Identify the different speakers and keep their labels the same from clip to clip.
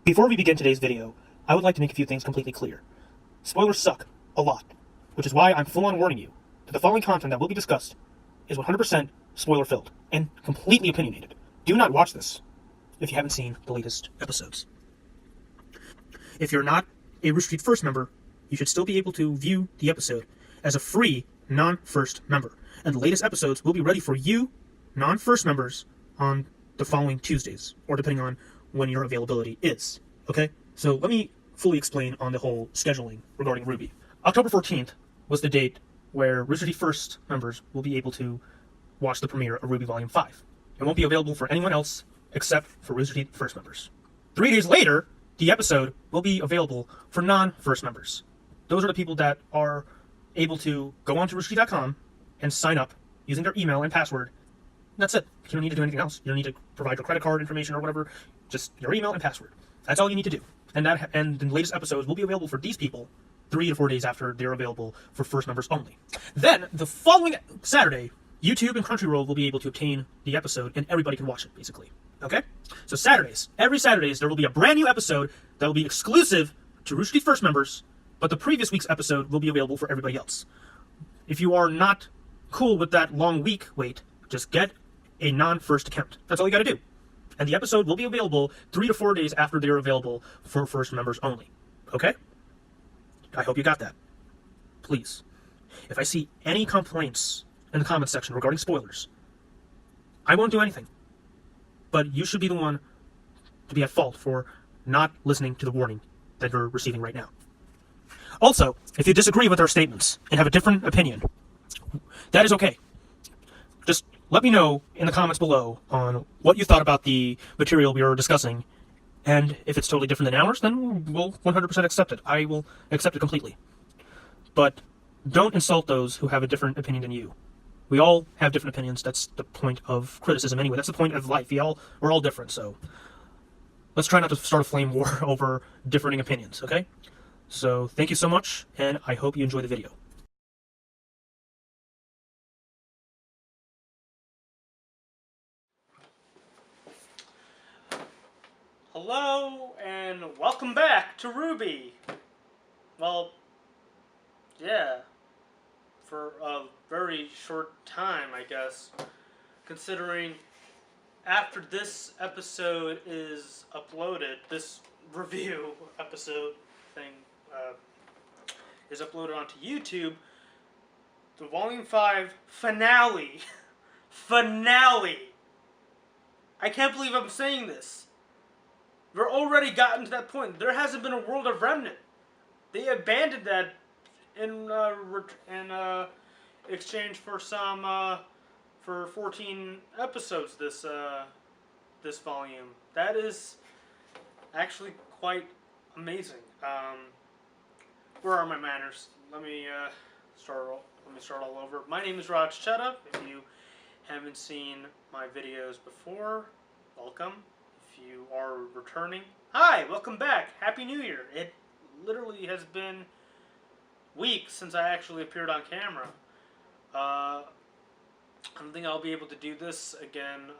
Speaker 1: Before we begin today's video, I would like to make a few things completely clear. Spoilers suck. A lot. Which is why I'm full-on warning you that the following content that will be discussed is 100% spoiler-filled and completely opinionated. Do not watch this if you haven't seen the latest episodes. If you're not a Rooster Teeth First member, you should still be able to view the episode as a free non-first member. And the latest episodes will be ready for you, non-first members, on the following Tuesdays, or depending on when your availability is. Okay? So let me fully explain on the whole scheduling regarding RWBY. October 14th was the date where Rooster Teeth First members will be able to watch the premiere of RWBY V5. It won't be available for anyone else except for Rooster Teeth First members. 3 days later, the episode will be available for non-first members. Those are the people that are able to go onto roosterteeth.com and sign up using their email and password. That's it. You don't need to do anything else. You don't need to provide your credit card information or whatever. Just your email and password. That's all you need to do. And the latest episodes will be available for these people 3 to 4 days after they're available for first members only. Then, the following Saturday, YouTube and Crunchyroll will be able to obtain the episode and everybody can watch it, basically. Okay? So Saturdays, every Saturdays, there will be a brand new episode that will be exclusive to Rooster Teeth First members, but the previous week's episode will be available for everybody else. If you are not cool with that long week wait, just get a non-first account. That's all you gotta do. And the episode will be available 3 to 4 days after they're available for first members only. Okay? I hope you got that. Please. If I see any complaints in the comments section regarding spoilers, I won't do anything. But you should be the one to be at fault for not listening to the warning that you're receiving right now. Also, if you disagree with our statements and have a different opinion, that is okay. Just let me know in the comments below on what you thought about the material we were discussing, and if it's totally different than ours, then we'll 100% accept it. I will accept it completely. But don't insult those who have a different opinion than you. We all have different opinions. That's the point of criticism anyway. That's the point of life. We're all different, so let's try not to start a flame war over differing opinions, okay? So thank you so much, and I hope you enjoy the video. Hello, and welcome back to RWBY. Well, yeah, for a very short time, I guess, considering after this episode is uploaded, this review episode thing is uploaded onto YouTube, the Volume 5 finale, I can't believe I'm saying this. We're already gotten to that point. There hasn't been a World of Remnant. They abandoned that in exchange for for 14 episodes this volume. That is actually quite amazing. Where are my manners? Let me start all over. My name is Raj Chetta. If you haven't seen my videos before, welcome. If you are returning, hi, welcome back. Happy New Year. It literally has been weeks since I actually appeared on camera. I don't think I'll be able to do this again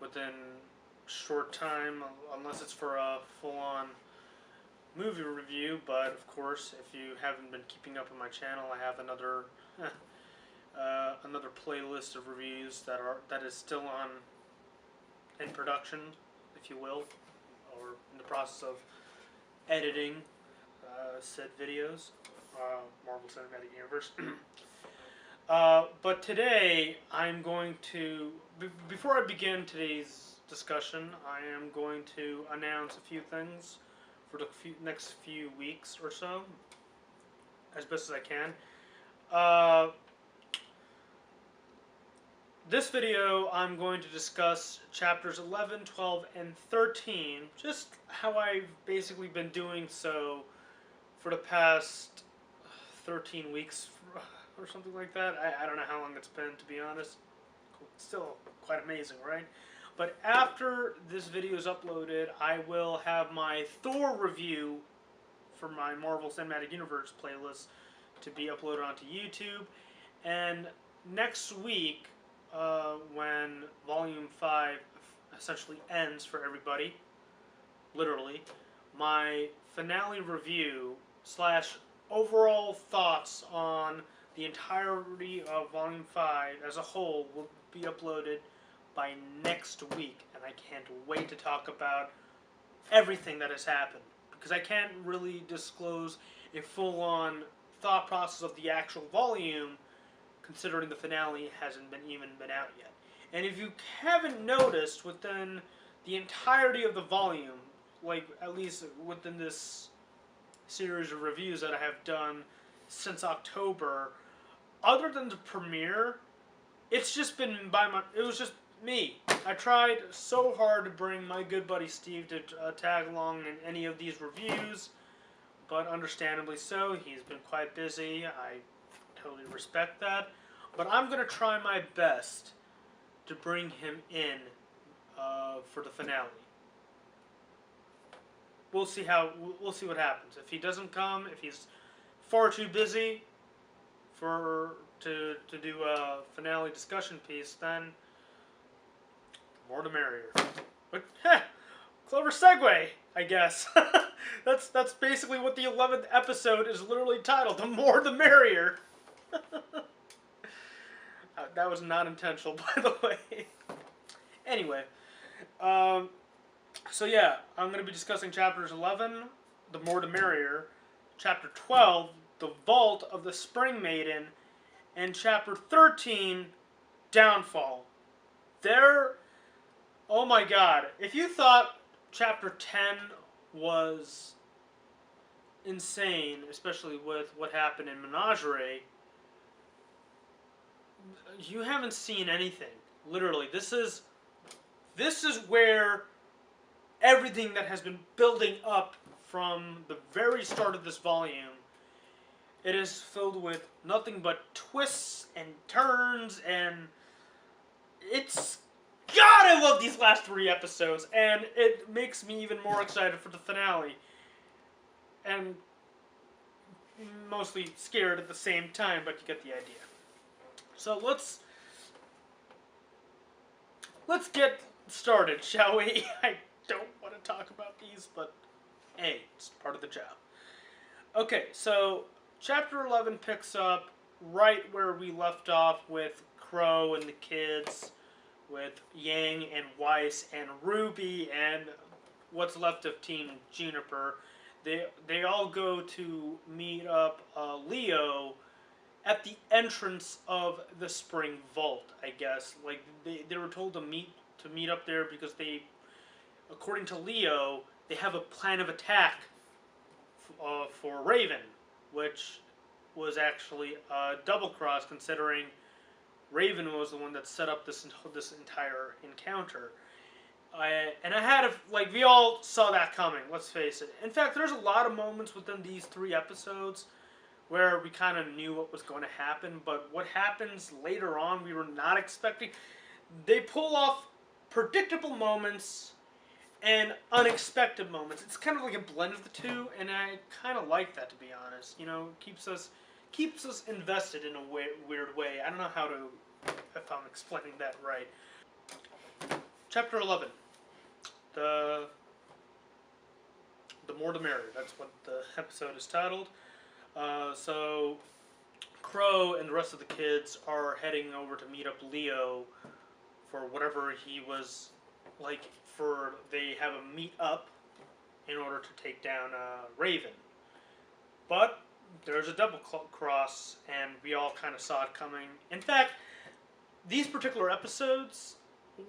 Speaker 1: within a short time, unless it's for a full-on movie review. But of course, if you haven't been keeping up with my channel, I have another another playlist of reviews that is still in production, if you will, or in the process of editing said videos, Marvel Cinematic Universe. But today, I'm going to, before I begin today's discussion, I am going to announce a few things for the next few weeks or so, as best as I can. This video, I'm going to discuss chapters 11, 12, and 13, just how I've basically been doing so for the past 13 weeks or something like that. I don't know how long it's been, to be honest. It's still quite amazing, right? But after this video is uploaded, I will have my Thor review for my Marvel Cinematic Universe playlist to be uploaded onto YouTube. And next week, when Volume 5 essentially ends for everybody, literally, my finale review slash overall thoughts on the entirety of Volume 5 as a whole will be uploaded by next week, and I can't wait to talk about everything that has happened, because I can't really disclose a full-on thought process of the actual volume, considering the finale hasn't even been out yet. And if you haven't noticed, within the entirety of the volume, like at least within this series of reviews that I have done since October, other than the premiere, it's just been it was just me. I tried so hard to bring my good buddy Steve to tag along in any of these reviews, but understandably so, he's been quite busy. I totally respect that. But I'm going to try my best to bring him in for the finale. We'll see what happens. If he doesn't come, if he's far too busy to do a finale discussion piece, then more the merrier. But clever segue, I guess. That's basically what the 11th episode is literally titled. The more the merrier. That was not intentional, by the way. Anyway, so yeah, I'm going to be discussing chapters 11, The More the Merrier, chapter 12, The Vault of the Spring Maiden, and chapter 13, Downfall. Oh my god, if you thought chapter 10 was insane, especially with what happened in Menagerie, you haven't seen anything. Literally, this is where everything that has been building up from the very start of this volume, it is filled with nothing but twists and turns, and it's... God, I love these last 3 episodes, and it makes me even more excited for the finale. And mostly scared at the same time, but you get the idea. So let's get started, shall we? I don't want to talk about these, but hey, it's part of the job. Okay, so chapter 11 picks up right where we left off with Crow and the kids, with Yang and Weiss and Ruby and what's left of Team Juniper. They all go to meet up Leo at the entrance of the Spring Vault, I guess. Like, they were told to meet up there because they, according to Leo, they have a plan of attack for Raven, which was actually a double cross, considering Raven was the one that set up this entire encounter. And I had we all saw that coming, let's face it. In fact, there's a lot of moments within these 3 episodes where we kind of knew what was going to happen, but what happens later on we were not expecting. They pull off predictable moments and unexpected moments. It's kind of like a blend of the two, and I kind of like that, to be honest. You know, keeps us invested in a weird way. I don't know if I'm explaining that right. Chapter 11. The More the Merrier. That's what the episode is titled. So Crow and the rest of the kids are heading over to meet up Leo for whatever he was they have a meet up in order to take down Raven. But there's a double cross, and we all kind of saw it coming. In fact, these particular episodes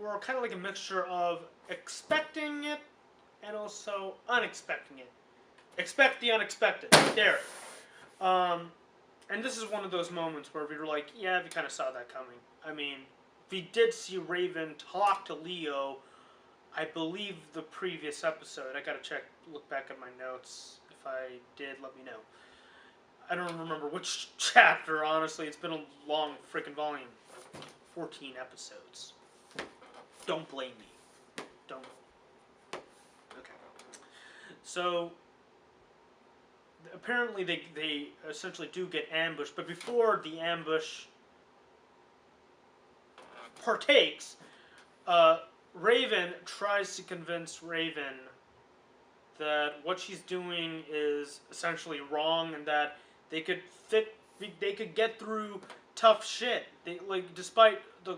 Speaker 1: were kind of like a mixture of expecting it and also unexpecting it. Expect the unexpected. There. And this is one of those moments where we were like, yeah, we kind of saw that coming. I mean, we did see Raven talk to Leo, I believe, the previous episode. I gotta look back at my notes. If I did, let me know. I don't remember which chapter, honestly. It's been a long freaking volume. 14 episodes. Don't blame me. Don't. Okay. So, apparently they essentially do get ambushed, but before the ambush partakes, Raven tries to convince Raven that what she's doing is essentially wrong, and that they could get through tough shit. They, like, despite the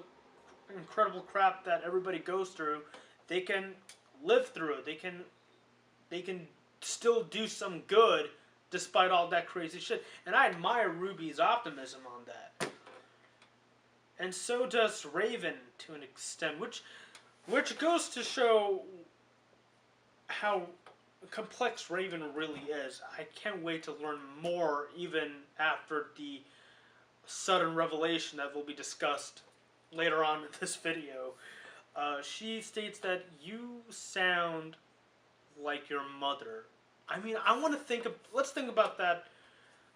Speaker 1: incredible crap that everybody goes through, they can live through it. They can still do some good despite all that crazy shit. And I admire Ruby's optimism on that. And so does Raven to an extent, which goes to show how complex Raven really is. I can't wait to learn more, even after the sudden revelation that will be discussed later on in this video. She states that you sound like your mother. I mean, let's think about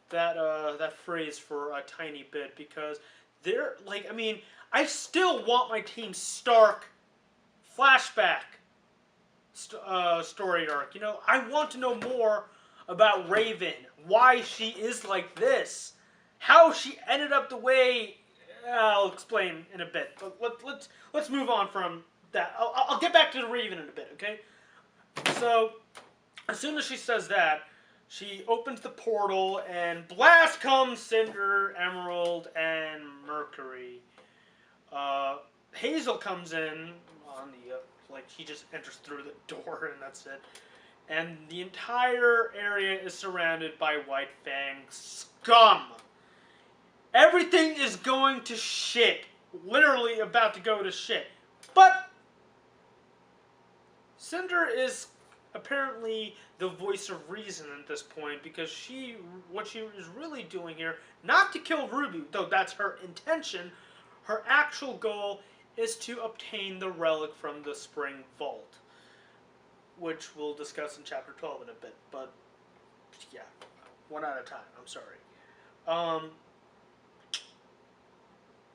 Speaker 1: that phrase for a tiny bit, because I still want my Team Stark flashback story arc. You know, I want to know more about Raven, why she is like this, how she ended up the way. I'll explain in a bit, but let's move on from that. I'll get back to the Raven in a bit, okay? So, as soon as she says that, she opens the portal, and blast comes Cinder, Emerald, and Mercury. Hazel comes in on the, he just enters through the door, and that's it. And the entire area is surrounded by White Fang scum. Everything is going to shit. Literally about to go to shit. But Cinder is apparently the voice of reason at this point, because what she is really doing here, not to kill Ruby, though that's her intention, her actual goal is to obtain the relic from the Spring Vault, which we'll discuss in Chapter 12 in a bit, but yeah, one at a time, I'm sorry.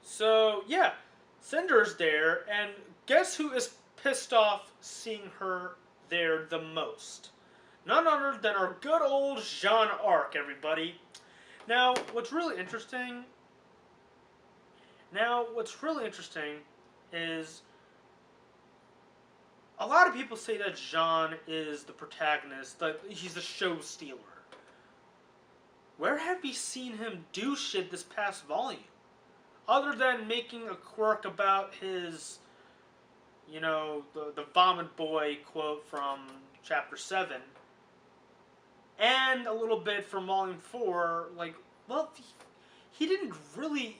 Speaker 1: So, yeah, Cinder's there, and guess who is pissed off seeing her there the most? None other than our good old Jean Arc, everybody. Now, what's really interesting is a lot of people say that Jean is the protagonist, that he's the show stealer. Where have we seen him do shit this past volume? Other than making a quirk about his, the Vomit Boy quote from Chapter 7, and a little bit from Volume 4, he didn't really,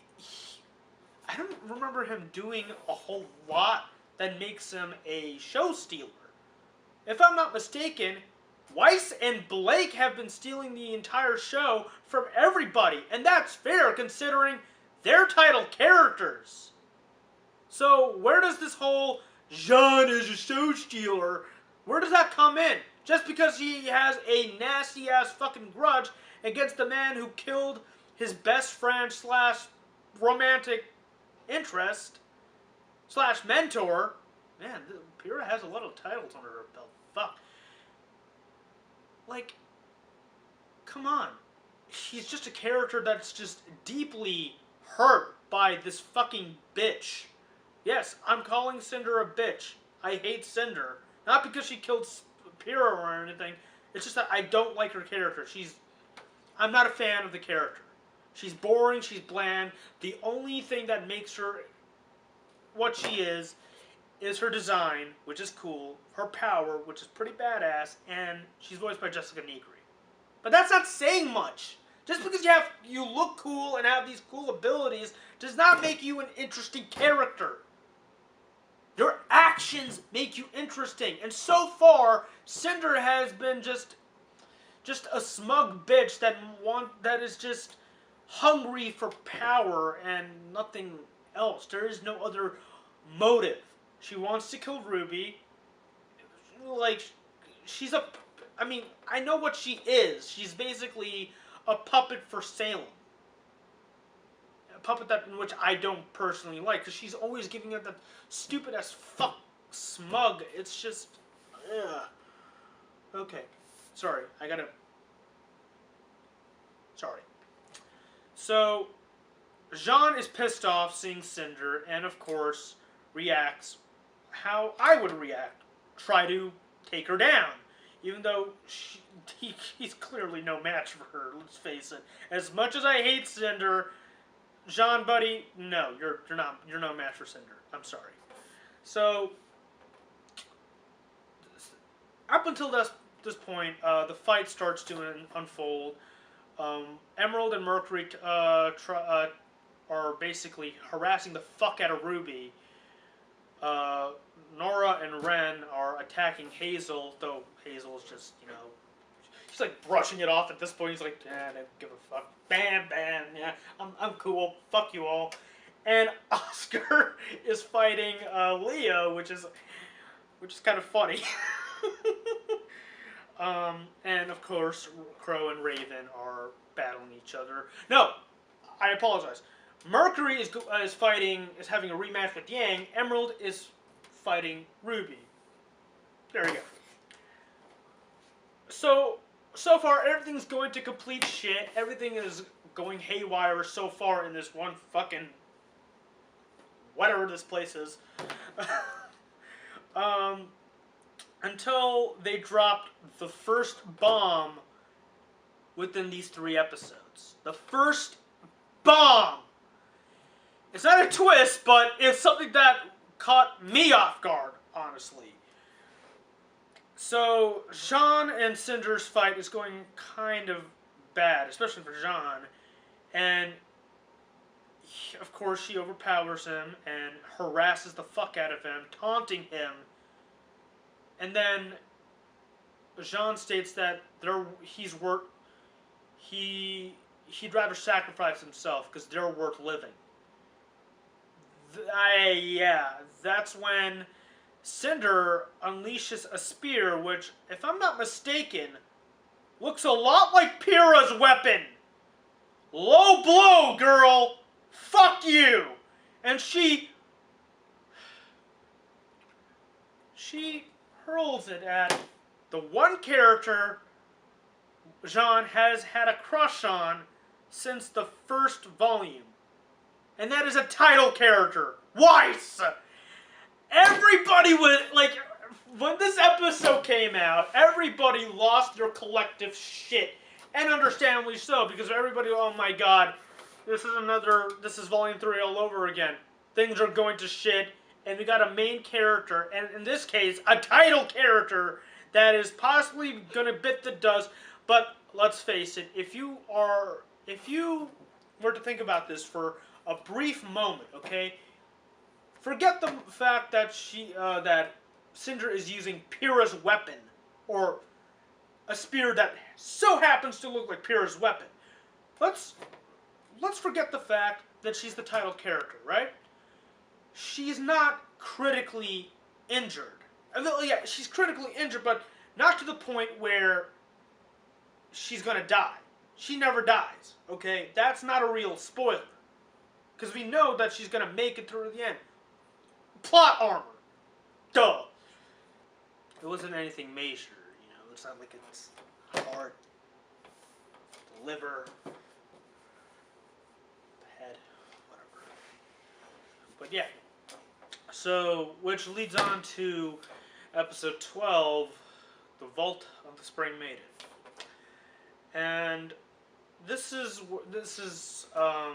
Speaker 1: I don't remember him doing a whole lot that makes him a show stealer. If I'm not mistaken, Weiss and Blake have been stealing the entire show from everybody, and that's fair considering they're title characters. So where does this whole Jean is a show stealer, where does that come in? Just because he has a nasty ass fucking grudge against the man who killed his best friend / romantic interest / mentor. Man, Pyrrha has a lot of titles under her belt. Fuck. Come on. He's just a character that's just deeply hurt by this fucking bitch. Yes, I'm calling Cinder a bitch. I hate Cinder. Not because she killed Pyrrha or anything. It's just that I don't like her character. I'm not a fan of the character. She's boring, she's bland. The only thing that makes her what she is her design, which is cool, her power, which is pretty badass, and she's voiced by Jessica Negri. But that's not saying much. Just because you look cool and have these cool abilities does not make you an interesting character. Your actions make you interesting. And so far, Cinder has been just a smug bitch that is just hungry for power and nothing else. There is no other motive. She wants to kill Ruby. I know what she is. She's basically a puppet for Salem. A puppet in which I don't personally like, because she's always giving it that stupid as fuck smug. It's just, ugh. Okay, sorry. Sorry. So, Jean is pissed off seeing Cinder, and of course reacts how I would react. Try to take her down. Even though he's clearly no match for her. Let's face it. As much as I hate Cinder, Jean, buddy, no, you're no match for Cinder. I'm sorry. So up until this point, the fight starts to unfold. Emerald and Mercury are basically harassing the fuck out of Ruby. Nora and Ren are attacking Hazel, though Hazel is just, she's like brushing it off at this point. He's like, I don't give a fuck. Bam, bam, yeah, I'm cool. Fuck you all. And Oscar is fighting Leo, which is kind of funny. And of course, Crow and Raven are battling each other. No, I apologize. Mercury is having a rematch with Yang. Emerald is fighting Ruby. There we go. So far, everything's going to complete shit. Everything is going haywire so far in this one fucking whatever this place is. Until they dropped the first bomb within these 3 episodes. The first bomb! It's not a twist, but it's something that caught me off guard, honestly. So, Jean and Cinder's fight is going kind of bad, especially for Jean. And, of course, she overpowers him and harasses the fuck out of him, taunting him. And then Jean states that he'd rather sacrifice himself because they're worth living. That's when Cinder unleashes a spear, which, if I'm not mistaken, looks a lot like Pyrrha's weapon. Low blow, girl! Fuck you! And she hurls it at the one character Jean has had a crush on since the first volume. And that is a title character. Weiss! Everybody was, like, when this episode came out, everybody lost their collective shit. And understandably so, because everybody, oh my god, this is volume 3 all over again. Things are going to shit, and we got a main character, and in this case, a title character that is possibly gonna bit the dust. But let's face it, if you were to think about this for a brief moment, okay? Forget the fact that that Cinder is using Pyrrha's weapon, or a spear that so happens to look like Pyrrha's weapon. Let's forget the fact that she's the title character, right? She's not critically injured. Yeah, she's critically injured, but not to the point where she's gonna die. She never dies, okay? That's not a real spoiler. Because we know that she's gonna make it through the end. Plot armor. Duh. It wasn't anything major, It's not like it's heart, the liver, the head, whatever. But yeah. So, which leads on to episode 12, The Vault of the Spring Maiden. And this is I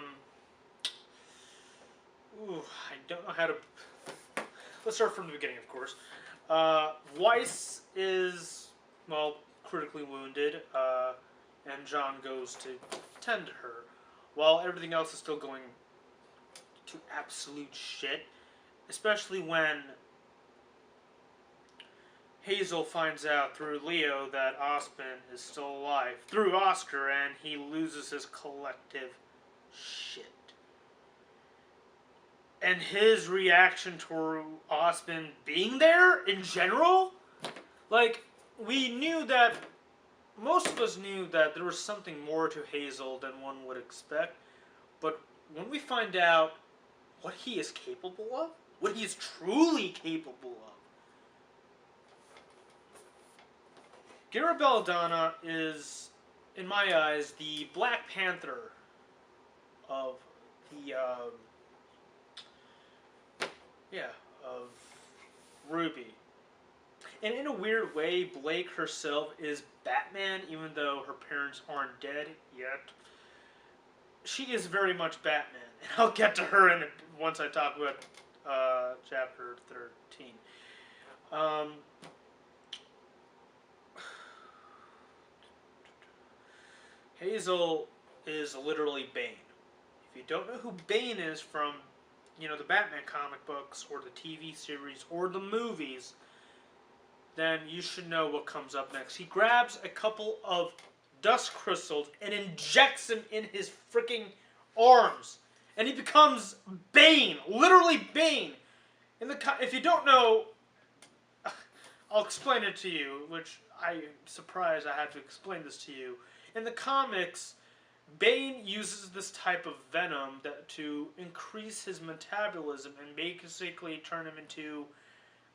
Speaker 1: don't know how to... Let's start from the beginning, of course. Weiss is, critically wounded, and John goes to tend to her, while everything else is still going to absolute shit, especially when Hazel finds out through Leo that Osmond is still alive, through Oscar, and he loses his collective shit. And his reaction to Osmond being there, in general, like, most of us knew that there was something more to Hazel than one would expect, but when we find out what he is capable of, what he is truly capable of, Gara Belladonna is, in my eyes, the Black Panther of the, of RWBY.
Speaker 2: and in a weird way, Blake herself is Batman, even though her parents aren't dead yet. She is very much Batman, and I'll get to her once I talk about chapter 13. Um, Hazel is literally Bane. If you don't know who Bane is from, the Batman comic books or the TV series or the movies, then you should know what comes up next. He grabs a couple of dust crystals and injects them in his freaking arms, and he becomes Bane, literally Bane. If you don't know, I'll explain it to you, which I'm surprised I had to explain this to you. In the comics, Bane uses this type of venom to increase his metabolism and basically turn him into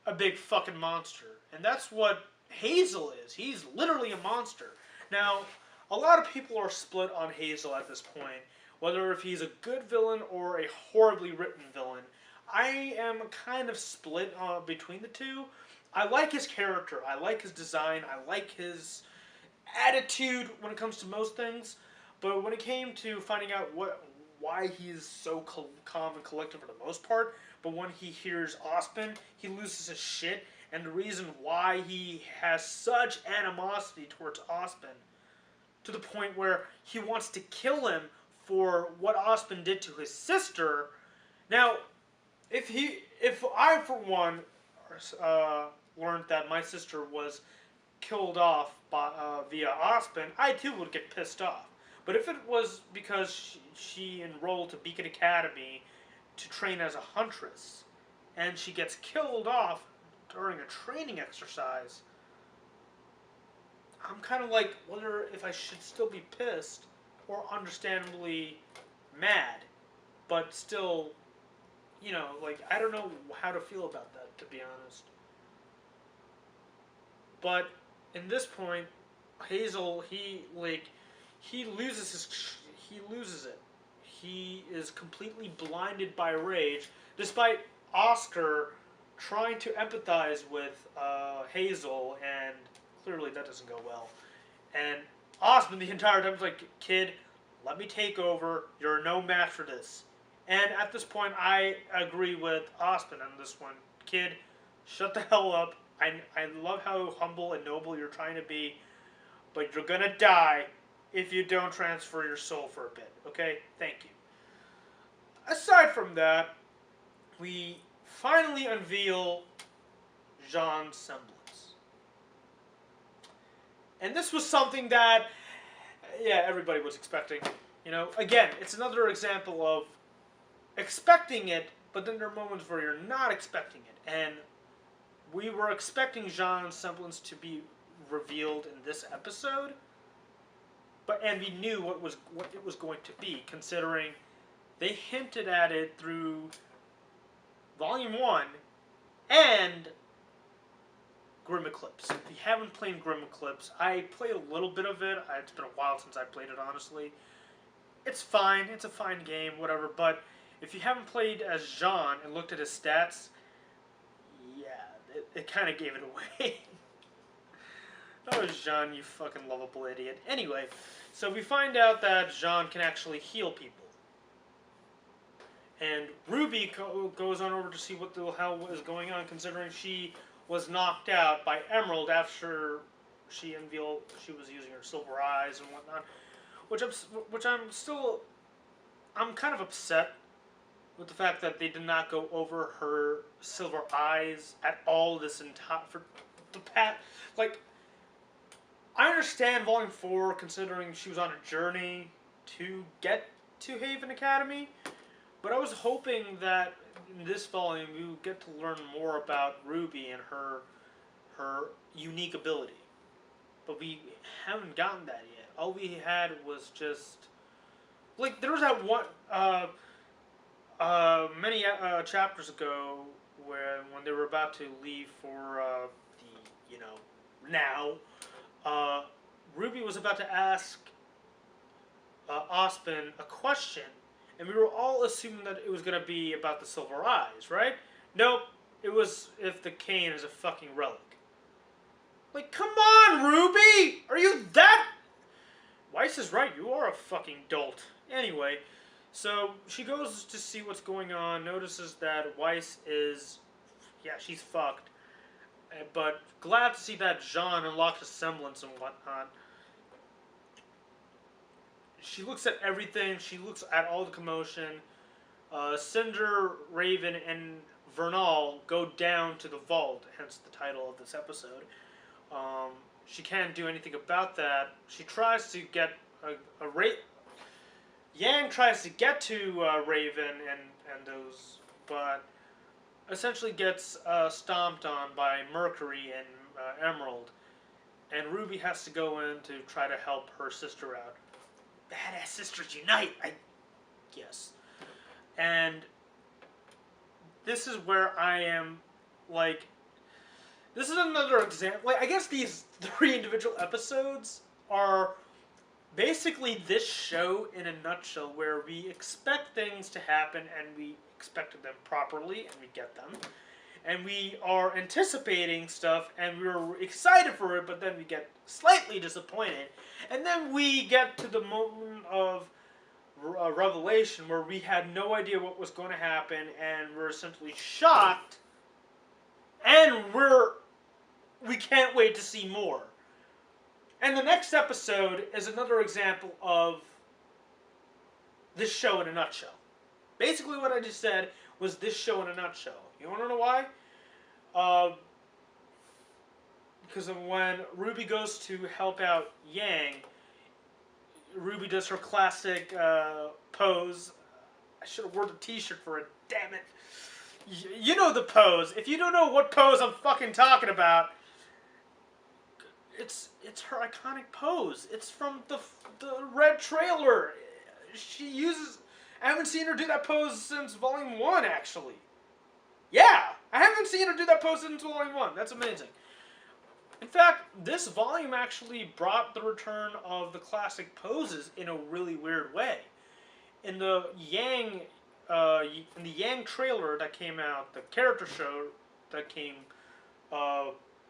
Speaker 2: a big fucking monster. And that's what Hazel is. He's literally a monster. Now, a lot of people are split on Hazel at this point, whether if he's a good villain or a horribly written villain. I am kind of split between the two. I like his character. I like his design. I like his attitude when it comes to most things. But when it came to finding out why he's so calm and collected for the most part, but when he hears Ospen, he loses his shit. And the reason why he has such animosity towards Ospen, to the point where he wants to kill him for what Ospen did to his sister. Now, if I for one learned that my sister was killed off via Ospen, I too would get pissed off. But if it was because she enrolled to Beacon Academy to train as a huntress, and she gets killed off during a training exercise, I'm kind of like, whether if I should still be pissed or understandably mad, but still, I don't know how to feel about that, to be honest. But in this point, Hazel, he loses it. He is completely blinded by rage, despite Oscar trying to empathize with Hazel, and clearly that doesn't go well. And Osmond the entire time is like, kid, let me take over. You're no match for this. And at this point, I agree with Osmond on this one. Kid, shut the hell up. I love how humble and noble you're trying to be, but you're gonna die if you don't transfer your soul for a bit. Okay? Thank you. Aside from that, we finally unveil Jean's semblance. And this was something that, everybody was expecting. Again, it's another example of expecting it, but then there are moments where you're not expecting it. And we were expecting Jean's semblance to be revealed in this episode, and we knew what it was going to be, considering they hinted at it through Volume 1 and Grim Eclipse. If you haven't played Grim Eclipse, I played a little bit of it. It's been a while since I played it, honestly. It's fine. It's a fine game, whatever. But if you haven't played as Jean and looked at his stats, it kind of gave it away. Oh, Jean, you fucking lovable idiot. Anyway, so we find out that Jean can actually heal people. And Ruby goes on over to see what the hell is going on, considering she was knocked out by Emerald after she unveiled she was using her silver eyes and whatnot. I'm kind of upset with the fact that they did not go over her silver eyes at all this entire I understand Volume 4, considering she was on a journey to get to Haven Academy, but I was hoping that in this volume we would get to learn more about Ruby and her unique ability. But we haven't gotten that yet. All we had was just there was that one many chapters ago when they were about to leave for now. Ruby was about to ask Ospen a question, and we were all assuming that it was going to be about the silver eyes, right? Nope, it was if the cane is a fucking relic. Like, come on, Ruby! Are you that... Weiss is right, you are a fucking dolt. Anyway, so she goes to see what's going on, notices that Weiss is... Yeah, she's fucked. But glad to see that Jean unlocked a semblance and whatnot. She looks at everything, she looks at all the commotion. Cinder, Raven, and Vernal go down to the vault, hence the title of this episode. She can't do anything about that. She tries to get Yang tries to get to Raven and those, but essentially gets stomped on by Mercury and Emerald. And Ruby has to go in to try to help her sister out. Badass sisters unite, I guess. And this is where I am, like, this is another example. Like, I guess these 3 individual episodes are basically this show in a nutshell, where we expect things to happen and we expected them properly and we get them. And we are anticipating stuff and we're excited for it, but then we get slightly disappointed. And then we get to the moment of revelation where we had no idea what was going to happen and we're essentially shocked and we can't wait to see more. And the next episode is another example of this show in a nutshell. Basically what I just said was this show in a nutshell. You want to know why? Because of when Ruby goes to help out Yang, Ruby does her classic pose. I should have worn a t-shirt for it, damn it. You know the pose. If you don't know what pose I'm fucking talking about, it's her iconic pose. It's from the red trailer. She uses... I haven't seen her do that pose since Volume 1, actually. Yeah! I haven't seen her do that pose since Volume 1. That's amazing. In fact, this volume actually brought the return of the classic poses in a really weird way. In the Yang trailer that came out, the character show that came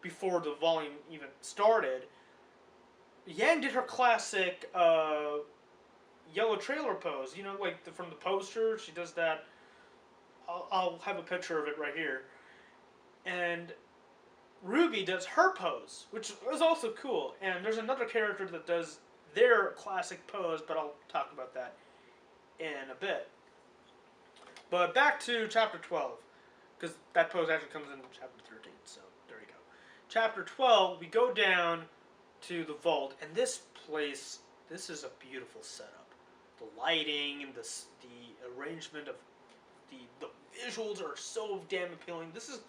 Speaker 2: before the volume even started, Yang did her classic yellow trailer pose. You know, like from the poster, she does that. I'll have a picture of it right here. And Ruby does her pose, which is also cool. And there's another character that does their classic pose, but I'll talk about that in a bit. But back to Chapter 12, because that pose actually comes in Chapter 13, so there you go. Chapter 12, we go down to the vault, and this place, this is a beautiful setup. The lighting and the arrangement of the visuals are so damn appealing. This is...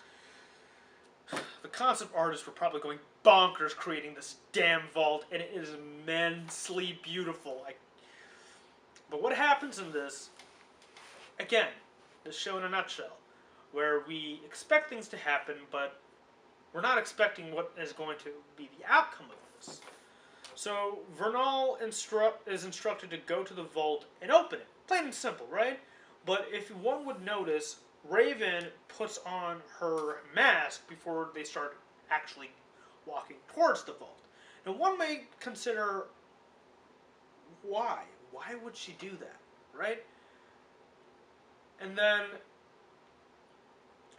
Speaker 2: The concept artists were probably going bonkers creating this damn vault, and it is immensely beautiful. But what happens in this, again, this show in a nutshell, where we expect things to happen, but we're not expecting what is going to be the outcome of this. So Vernal is instructed to go to the vault and open it. Plain and simple, right? But if one would notice, Raven puts on her mask before they start actually walking towards the vault. Now one may consider, why? Why would she do that, right? And then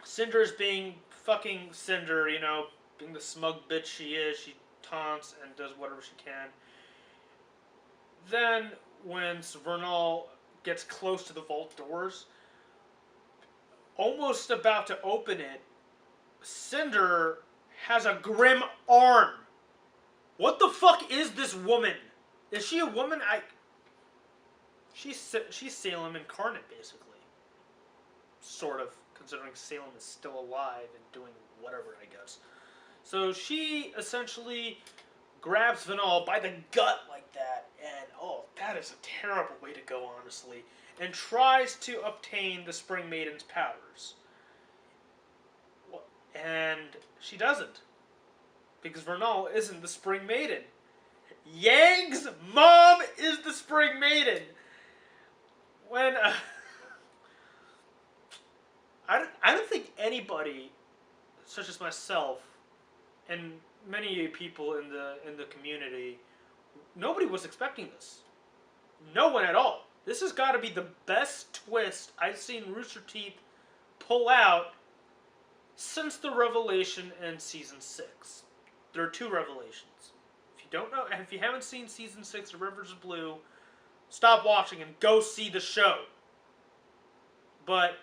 Speaker 2: Cinder's being fucking Cinder, you know, being the smug bitch she is. She taunts and does whatever she can. Then when Vernal gets close to the vault doors, almost about to open it, Cinder has a grim arm. What the fuck is this woman? Is she a woman? She's Salem incarnate, basically. Sort of, considering Salem is still alive and doing whatever, I guess. So she essentially grabs Vernal by the gut like that, and oh, that is a terrible way to go, honestly, and tries to obtain the Spring Maiden's powers. And she doesn't, because Vernal isn't the Spring Maiden. Yang's mom is the Spring Maiden. When I don't think anybody, such as myself, and many people in the community, nobody was expecting this. No one at all. This has got to be the best twist I've seen Rooster Teeth pull out since the revelation in season 6. There are 2 revelations. If you don't know, if you haven't seen season 6 of Rivers of Blue, stop watching and go see the show. But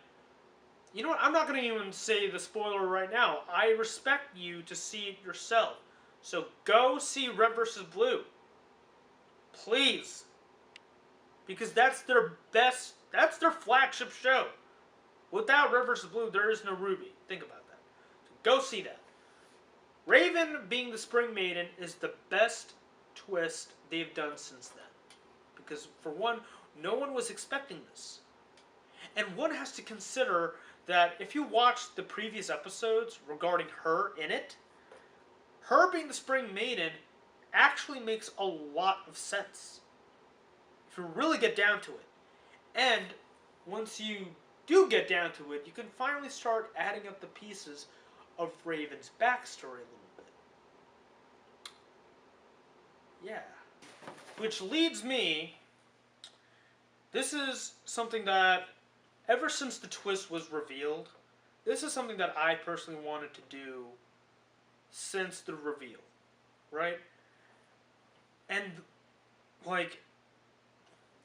Speaker 2: you know what? I'm not going to even say the spoiler right now. I respect you to see it yourself. So go see Red vs. Blue. Please. Because that's their best, that's their flagship show. Without Red vs. Blue, there is no RWBY. Think about that. So go see that. Raven being the Spring Maiden is the best twist they've done since then. Because, for one, no one was expecting this. And one has to consider that if you watch the previous episodes regarding her in it, her being the Spring Maiden actually makes a lot of sense. If you really get down to it. And once you do get down to it, you can finally start adding up the pieces of Raven's backstory a little bit. Yeah. Which leads me, this is something that, ever since the twist was revealed, this is something that I personally wanted to do since the reveal, right? And, like,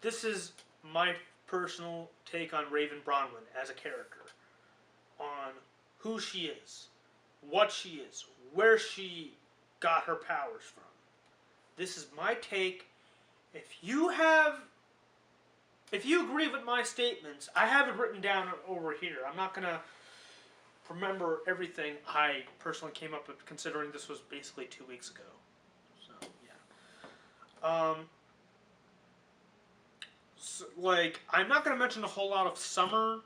Speaker 2: this is my personal take on Raven Bronwyn as a character, on who she is, what she is, where she got her powers from. This is my take. If you agree with my statements, I have it written down over here. I'm not going to remember everything I personally came up with, considering this was basically 2 weeks ago. So, yeah. Like, I'm not going to mention a whole lot of Summer,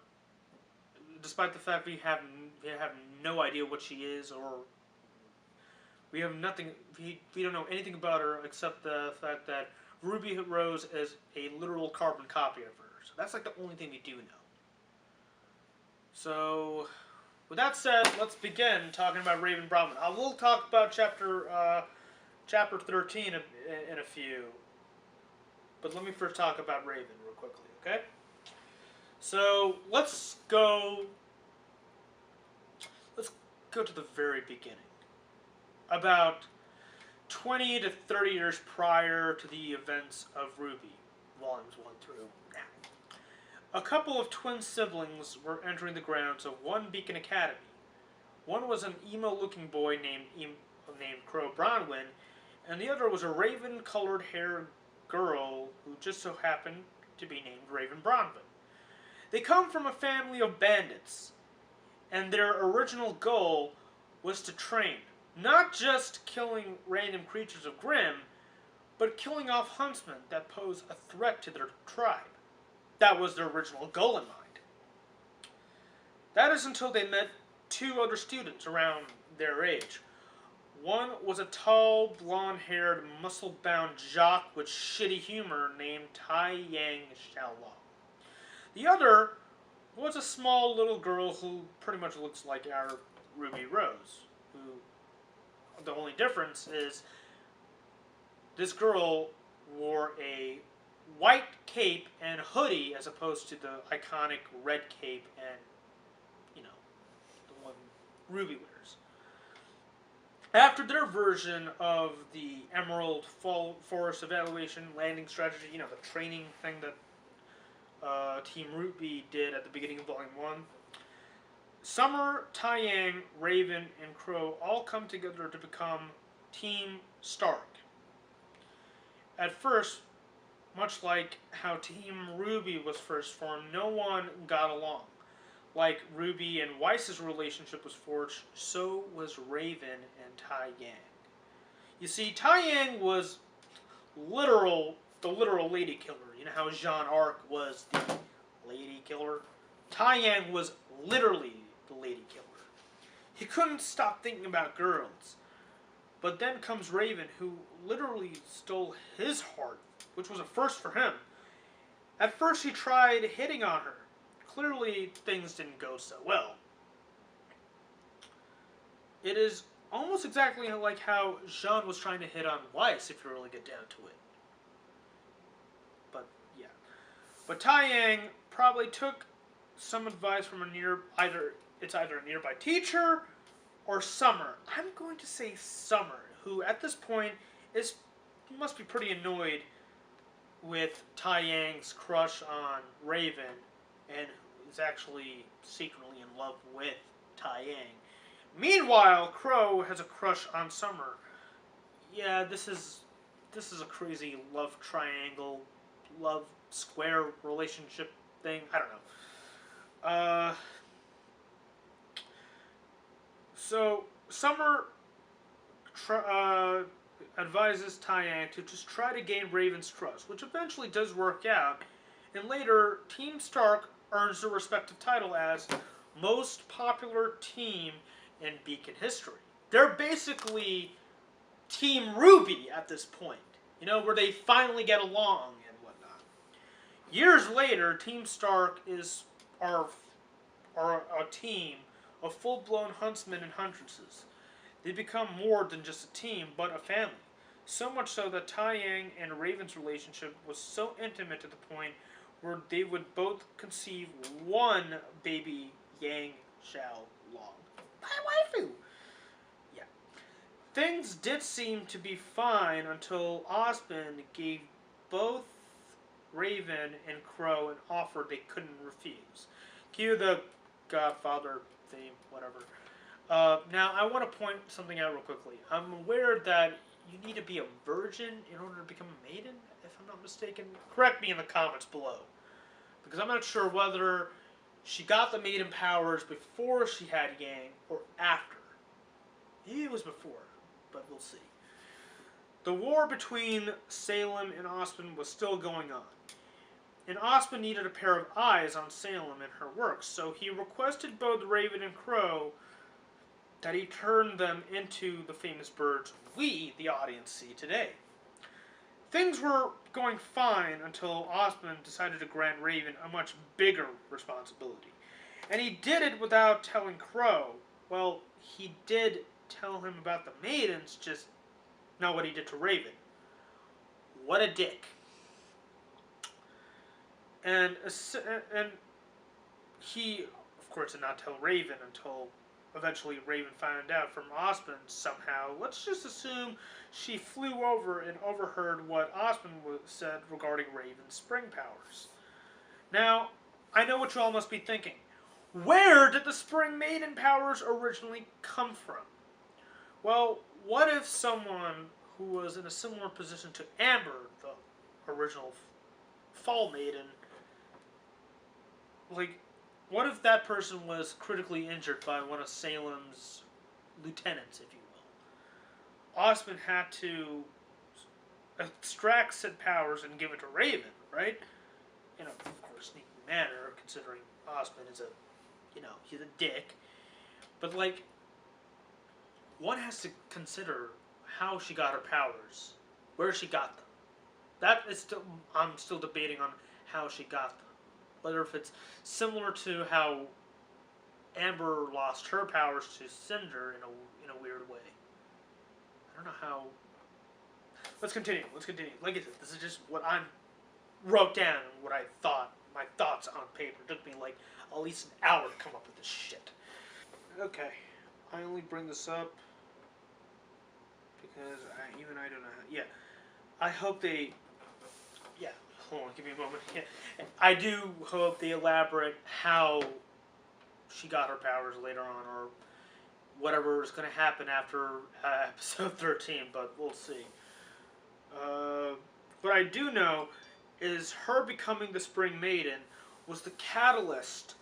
Speaker 2: despite the fact we have no idea what she is, or we have nothing. We don't know anything about her except the fact that Ruby Rose is a literal carbon copy of her. So that's like the only thing we do know. So, with that said, let's begin talking about Raven Bronwyn. I will talk about chapter 13 in a few. But let me first talk about Raven real quickly, okay? So, let's go to the very beginning. About 20 to 30 years prior to the events of RWBY, volumes 1 through now. A couple of twin siblings were entering the grounds of One Beacon Academy. One was an emo-looking boy named Crow Bronwyn, and the other was a raven-colored hair girl who just so happened to be named Raven Bronwyn. They come from a family of bandits, and their original goal was to train, not just killing random creatures of Grimm, but killing off huntsmen that pose a threat to their tribe. That was their original goal in mind. That is until they met 2 other students around their age. One was a tall, blonde-haired, muscle-bound jock with shitty humor named Tai Yang Xiaolong. The other was a small little girl who pretty much looks like our Ruby Rose. Who, the only difference is this girl wore a white cape and hoodie as opposed to the iconic red cape and, you know, the one Ruby wears. After their version of the Emerald Forest Evaluation Landing Strategy, you know, the training thing that Team RWBY did at the beginning of Volume 1, Summer, Taiyang, Raven, and Crow all come together to become Team Stark. At first, much like how Team RWBY was first formed, no one got along. Like Ruby and Weiss's relationship was forged, so was Raven and Tai Yang. You see, Tai Yang was the literal lady killer. You know how Jean Arc was the lady killer? Tai Yang was literally the lady killer. He couldn't stop thinking about girls. But then comes Raven, who literally stole his heart, which was a first for him. At first he tried hitting on her. Clearly, things didn't go so well. It is almost exactly like how Jean was trying to hit on Weiss, if you really get down to it. But yeah, but Tai Yang probably took some advice from either a nearby teacher or Summer. I'm going to say Summer, who at this point is must be pretty annoyed with Tai Yang's crush on Raven, and is actually secretly in love with Tai Yang. Meanwhile, Crow has a crush on Summer. Yeah, this is a crazy love triangle, love square relationship thing. I don't know. So Summer advises Tai to just try to gain Raven's trust, which eventually does work out. And later, Team Stark earns the respective title as most popular team in Beacon history. They're basically Team RWBY at this point, where they finally get along and whatnot. Years later, Team Stark are a team of full-blown huntsmen and huntresses. They become more than just a team, but a family. So much so that Tai Yang and Raven's relationship was so intimate to the point where they would both conceive one baby Yang Xiao Long. My waifu! Yeah. Things did seem to be fine until Osmond gave both Raven and Crow an offer they couldn't refuse. Cue the Godfather theme, whatever. Now, I want to point something out real quickly. I'm aware that you need to be a virgin in order to become a maiden, if I'm not mistaken. Correct me in the comments below. Because I'm not sure whether she got the maiden powers before she had Yang or after. Maybe it was before, but we'll see. The war between Salem and Osmond was still going on. And Osmond needed a pair of eyes on Salem and her work, so he requested both Raven and Crow that he turned them into the famous birds we, the audience, see today. Things were going fine until Osmond decided to grant Raven a much bigger responsibility. And he did it without telling Crow. Well, he did tell him about the maidens, just not what he did to Raven. What a dick. And he, of course, did not tell Raven until eventually Raven found out from Osmond somehow. Let's just assume she flew over and overheard what Osmond said regarding Raven's spring powers. Now, I know what you all must be thinking. Where did the spring maiden powers originally come from? Well, what if someone who was in a similar position to Amber, the original fall maiden, what if that person was critically injured by one of Salem's lieutenants, if you will? Osmond had to extract said powers and give it to Raven, right? In a, of course, sneaky manner, considering Osmond is he's a dick. But, one has to consider how she got her powers, where she got them. I'm still debating on how she got them. Whether if it's similar to how Amber lost her powers to Cinder in a weird way. I don't know how. Let's continue. Like I said, this is just what I wrote down and what I thought. My thoughts on paper. It took me at least an hour to come up with this shit. Okay, I only bring this up because I don't know how. Yeah, I hope they. Yeah, hold on, give me a moment. Yeah. I do hope they elaborate how she got her powers later on, or whatever is going to happen after episode 13, but we'll see. What I do know is her becoming the Spring Maiden was the catalyst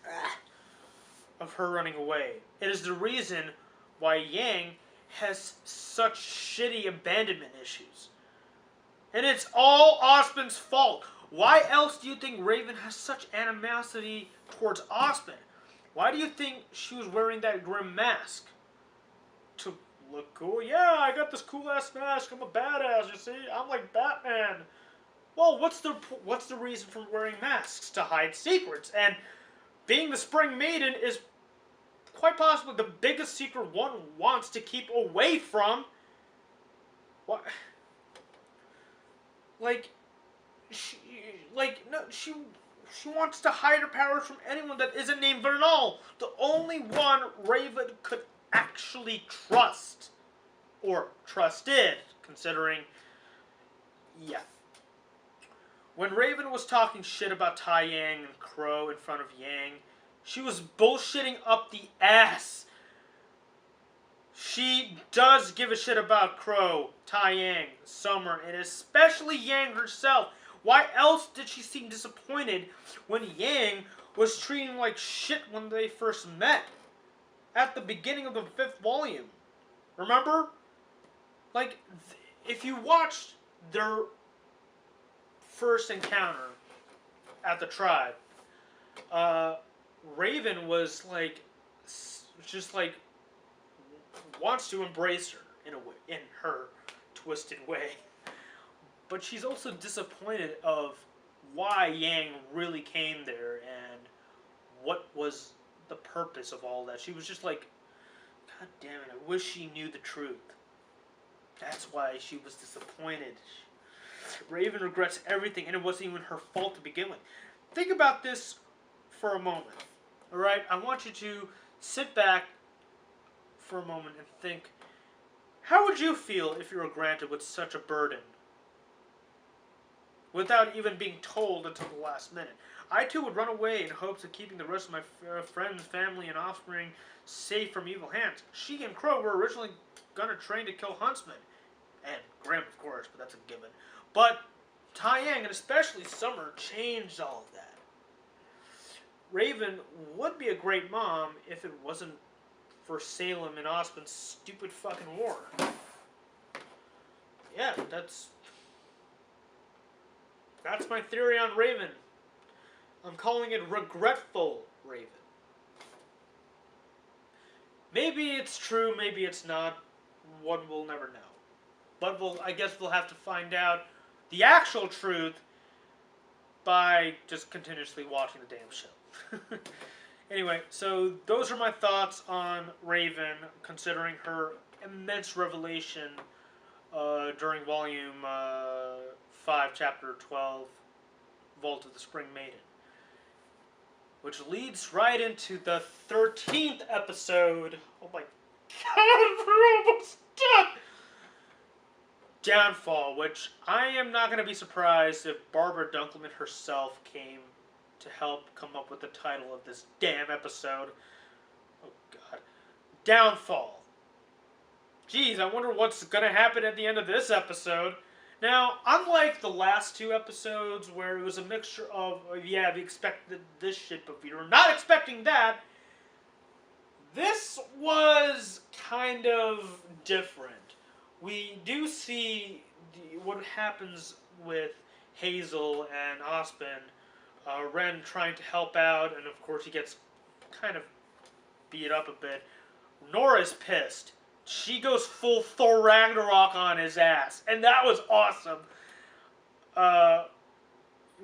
Speaker 2: of her running away. It is the reason why Yang has such shitty abandonment issues. And it's all Osmond's fault. Why else do you think Raven has such animosity towards Osmond? Why do you think she was wearing that grim mask? To look cool? Yeah, I got this cool ass mask. I'm a badass, you see? I'm like Batman. Well, what's the reason for wearing masks? To hide secrets. And being the Spring Maiden is quite possibly the biggest secret one wants to keep away from. What? Like, she wants to hide her powers from anyone that isn't named Vernal. The only one Raven could actually trust. Or trusted, considering, yeah. When Raven was talking shit about Tai Yang and Crow in front of Yang, she was bullshitting up the ass. She does give a shit about Crow, Tai Yang, Summer, and especially Yang herself. Why else did she seem disappointed when Yang was treating like shit when they first met? At the beginning of the 5th volume. Remember? Like, if you watched their first encounter at the tribe, Raven was like, just like, wants to embrace her in a way, in her twisted way. But she's also disappointed of why Yang really came there and what was the purpose of all that. She was just like, God damn it, I wish she knew the truth. That's why she was disappointed. Raven regrets everything, and it wasn't even her fault to begin with. Think about this for a moment. Alright? I want you to sit back for a moment and think, how would you feel if you were granted with such a burden? Without even being told until the last minute. I too would run away in hopes of keeping the rest of my friends, family, and offspring safe from evil hands. She and Crow were originally gonna train to kill Huntsman. And Grim, of course, but that's a given. But Tai Yang, and especially Summer, changed all of that. Raven would be a great mom if it wasn't for Salem and Osmond's stupid fucking war. Yeah, that's my theory on Raven. I'm calling it regretful Raven. Maybe it's true, maybe it's not. One will never know. But I guess we'll have to find out the actual truth by just continuously watching the damn show. Anyway, so those are my thoughts on Raven, considering her immense revelation during Volume 5, Chapter 12, Vault of the Spring Maiden. Which leads right into the 13th episode. Oh my god, we're almost done! Downfall, which I am not going to be surprised if Barbara Dunkelman herself came to help come up with the title of this damn episode. Oh god. Downfall. Jeez, I wonder what's going to happen at the end of this episode. Now, unlike the last 2 episodes where it was a mixture of, yeah, we expected this shit, but we were not expecting that, this was kind of different. We do see what happens with Hazel and Osmond, Ren trying to help out, and of course he gets kind of beat up a bit. Nora's pissed. She goes full Thor Ragnarok on his ass, and that was awesome.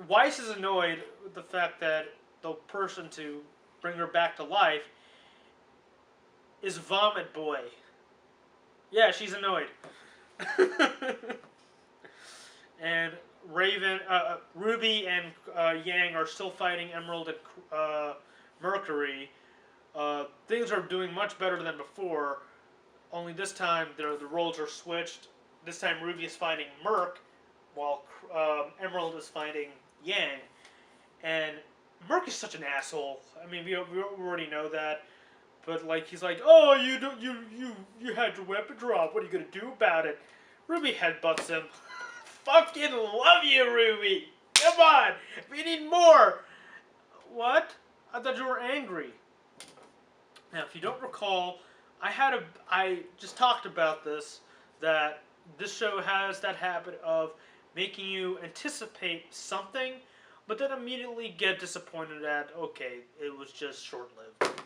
Speaker 2: Weiss is annoyed with the fact that the person to bring her back to life is Vomit Boy. Yeah, she's annoyed. And Raven, Ruby and Yang are still fighting Emerald and Mercury. Things are doing much better than before. Only this time the roles are switched. This time Ruby is fighting Merc, while Emerald is fighting Yang. And Merc is such an asshole. I mean, we already know that. But like he's like, oh, you had your weapon drop. What are you gonna do about it? Ruby headbutts him. Fucking love you, Ruby. Come on, we need more. What? I thought you were angry. Now, if you don't recall, I just talked about this, that this show has that habit of making you anticipate something, but then immediately get disappointed at, okay, it was just short-lived.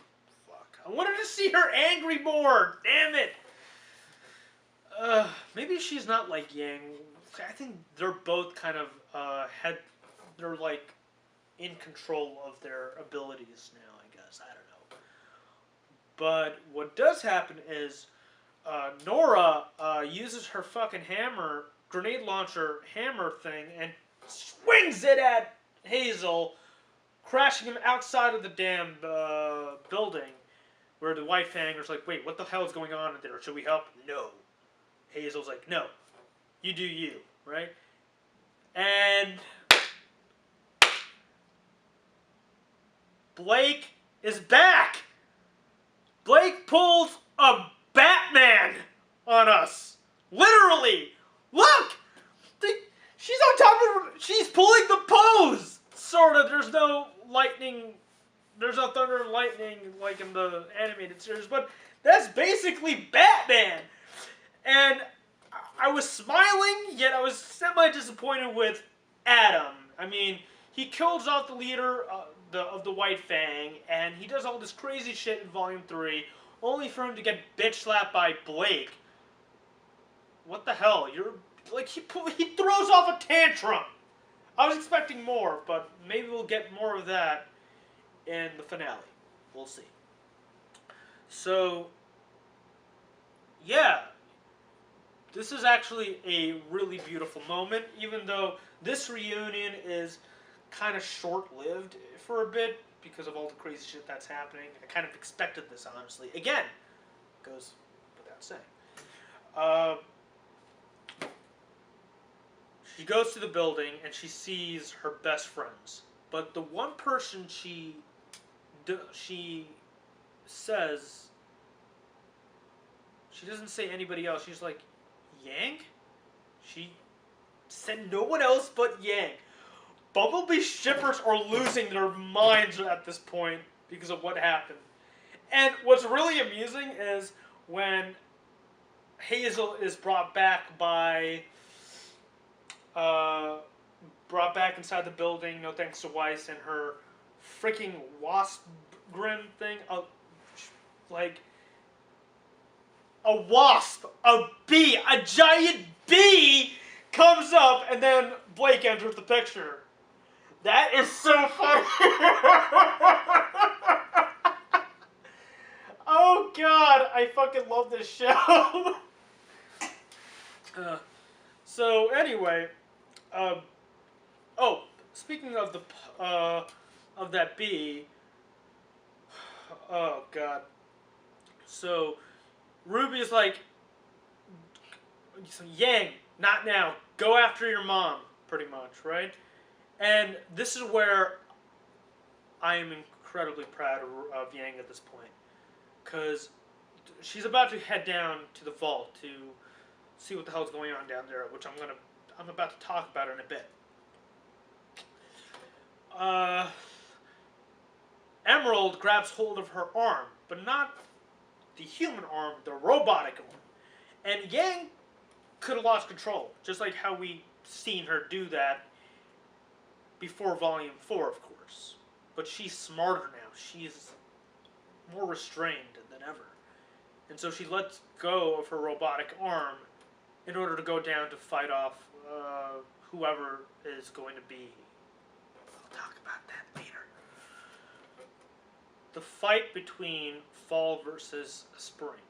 Speaker 2: I wanted to see her angry more. Damn it. Maybe she's not like Yang. I think they're both kind of they're like in control of their abilities now, I guess. I don't know. But what does happen is Nora uses her fucking grenade launcher hammer thing, and swings it at Hazel, crashing him outside of the damn building. Where the White Fanger's like, wait, what the hell is going on in there? Should we help? No. Hazel's like, no. You do you, right? And Blake is back. Blake pulls a Batman on us. Literally. Look! She's on top of her. She's pulling the pose. Sort of. There's no lightning. There's no thunder and lightning like in the animated series. But that's basically Batman. And I was smiling, yet I was semi-disappointed with Adam. I mean, he kills off the leader of the White Fang, and he does all this crazy shit in Volume 3, only for him to get bitch-slapped by Blake. What the hell? You're like, he throws off a tantrum. I was expecting more, but maybe we'll get more of that in the finale. We'll see. So, yeah. This is actually a really beautiful moment, even though this reunion is kind of short-lived for a bit because of all the crazy shit that's happening. I kind of expected this, honestly. Again, goes without saying. She goes to the building and she sees her best friends. But the one person she says, she doesn't say anybody else. She's like, Yang? She said no one else but Yang. Bumblebee shippers are losing their minds at this point because of what happened. And what's really amusing is when Hazel is brought back inside the building, no thanks to Weiss, and her freaking wasp grin thing, like a wasp, a bee, a giant bee comes up, and then Blake enters the picture. That is so funny. Oh God, I fucking love this show. So anyway, speaking of of that bee, oh God. So Ruby is like, Yang, not now. Go after your mom, pretty much, right? And this is where I am incredibly proud of Yang at this point, because she's about to head down to the vault to see what the hell's going on down there, which I'm about to talk about in a bit. Emerald grabs hold of her arm, but not the human arm, the robotic arm. And Yang could have lost control, just like how we seen her do that before Volume 4, of course. But she's smarter now. She's more restrained than ever. And so she lets go of her robotic arm in order to go down to fight off whoever is going to be. We'll talk about that later. The fight between fall versus spring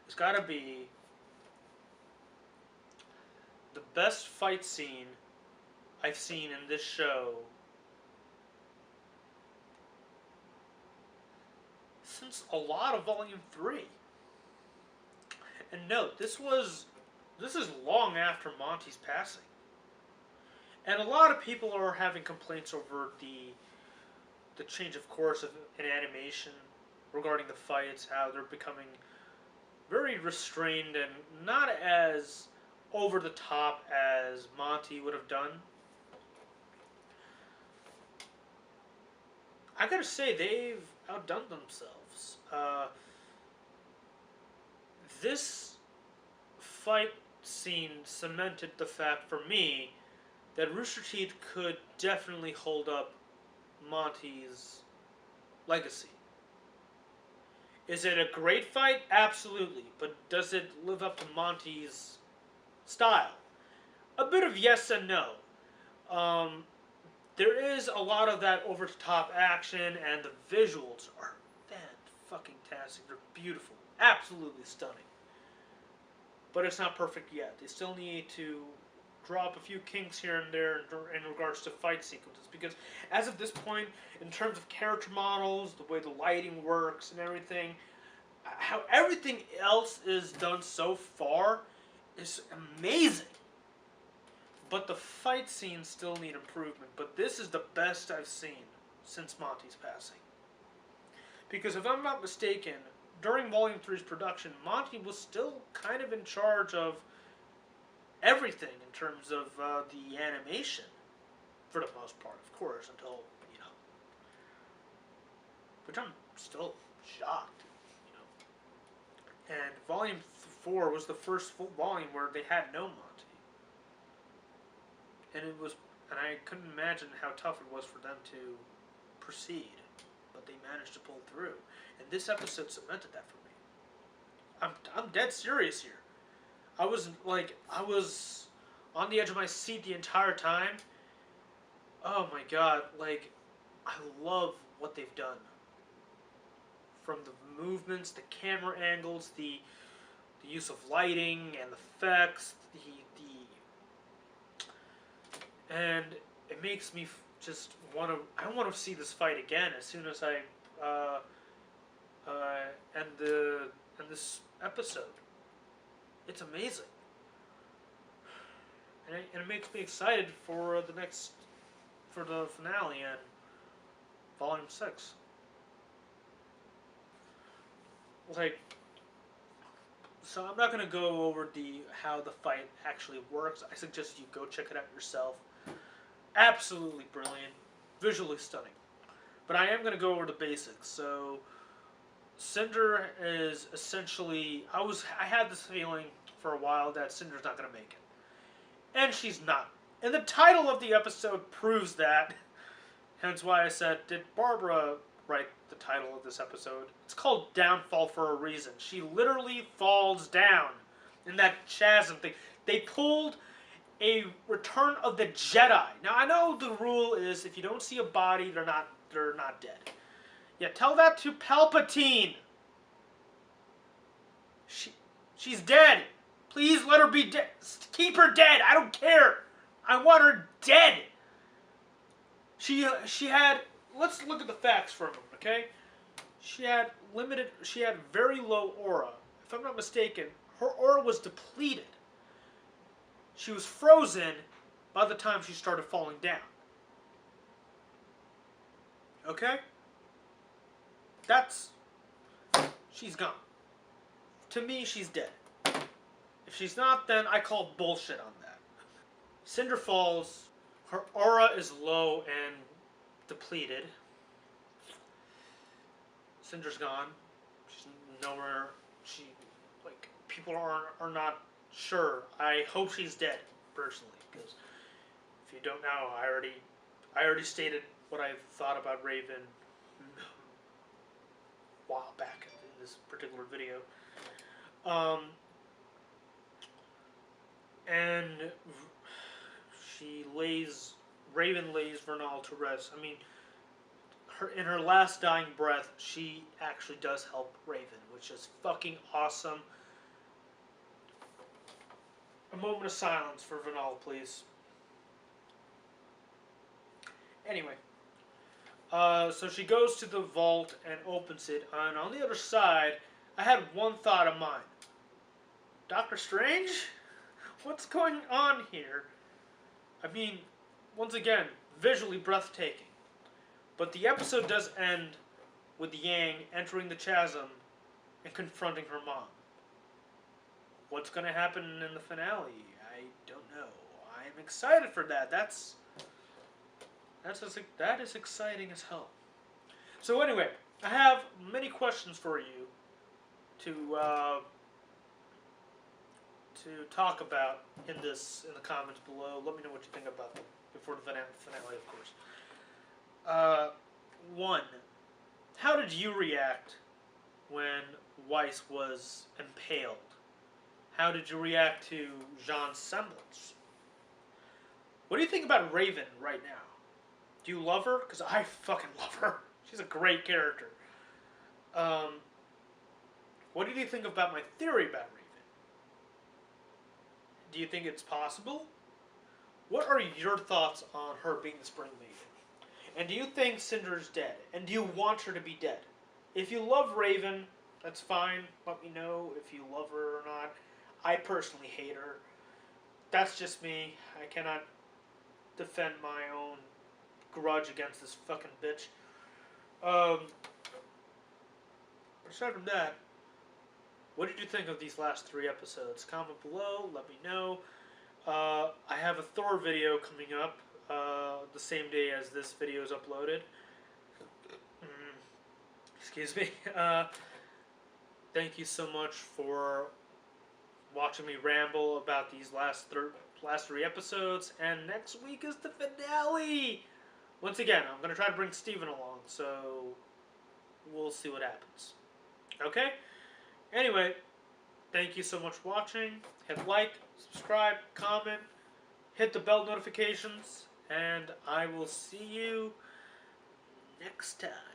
Speaker 2: has got to be the best fight scene I've seen in this show since a lot of Volume 3. And note, this is long after Monty's passing. And a lot of people are having complaints over the change of course in animation regarding the fights, how they're becoming very restrained and not as over the top as Monty would have done. I gotta say, they've outdone themselves. This fight scene cemented the fact for me that Rooster Teeth could definitely hold up Monty's legacy. Is it a great fight? Absolutely. But does it live up to Monty's style? A bit of yes and no. There is a lot of that over-the-top action, and the visuals are fan-fucking-tastic. fantastic. They're beautiful. Absolutely stunning. But it's not perfect yet. They still need to drop a few kinks here and there in regards to fight sequences. Because as of this point, in terms of character models, the way the lighting works and everything, how everything else is done so far is amazing. But the fight scenes still need improvement. But this is the best I've seen since Monty's passing. Because if I'm not mistaken, during Volume 3's production, Monty was still kind of in charge of everything in terms of the animation. For the most part, of course, until, you know. Which I'm still shocked, you know. And Volume 4 was the first full volume where they had no Monty. And it was, and I couldn't imagine how tough it was for them to proceed, but they managed to pull through. And this episode cemented that for me. I'm dead serious here. I was on the edge of my seat the entire time. Oh my god, like, I love what they've done. From the movements, the camera angles, the use of lighting and effects, and it makes me just I want to see this fight again as soon as I end this episode. It's amazing, and it makes me excited for the finale and Volume 6. Like, so I'm not gonna go over how the fight actually works. I suggest you go check it out yourself. Absolutely brilliant, visually stunning. But I am going to go over the basics. So, Cinder is essentially... I had this feeling for a while that Cinder's not going to make it. And she's not. And the title of the episode proves that. Hence why I said, did Barbara write the title of this episode? It's called Downfall for a reason. She literally falls down in that chasm thing. They pulled a Return of the Jedi. Now I know the rule is if you don't see a body, they're not dead. Yeah, tell that to Palpatine. She's dead. Please let her be dead. Keep her dead. I don't care. I want her dead. She had. Let's look at the facts for a moment, okay? She had very low aura. If I'm not mistaken, her aura was depleted. She was frozen by the time she started falling down. Okay? She's gone. To me, she's dead. If she's not, then I call bullshit on that. Cinder falls. Her aura is low and depleted. Cinder's gone. She's nowhere. People are not sure. I hope she's dead, personally, because if you don't know, I already stated what I thought about Raven a while back in this particular video. And Raven lays Vernal to rest. I mean, in her last dying breath, she actually does help Raven, which is fucking awesome. A moment of silence for Vernal, please. Anyway. So she goes to the vault and opens it. And on the other side, I had one thought of mine. Doctor Strange? What's going on here? I mean, once again, visually breathtaking. But the episode does end with Yang entering the chasm and confronting her mom. What's going to happen in the finale? I don't know. I'm excited for that. That is exciting as hell. So anyway, I have many questions for you to talk about in the comments below. Let me know what you think about them before the finale, of course. One, how did you react when Weiss was impaled? How did you react to Jean's semblance? What do you think about Raven right now? Do you love her? Because I fucking love her. She's a great character. What did you think about my theory about Raven? Do you think it's possible? What are your thoughts on her being the Spring Maiden? And do you think Cinder's dead? And do you want her to be dead? If you love Raven, that's fine. Let me know if you love her or not. I personally hate her. That's just me. I cannot defend my own grudge against this fucking bitch. Aside from that, what did you think of these last 3 episodes? Comment below, let me know. I have a Thor video coming up the same day as this video is uploaded. Excuse me. Thank you so much for watching me ramble about these last 3 episodes. And next week is the finale! Once again, I'm going to try to bring Steven along, so we'll see what happens. Okay? Anyway, thank you so much for watching. Hit like, subscribe, comment, hit the bell notifications, and I will see you next time.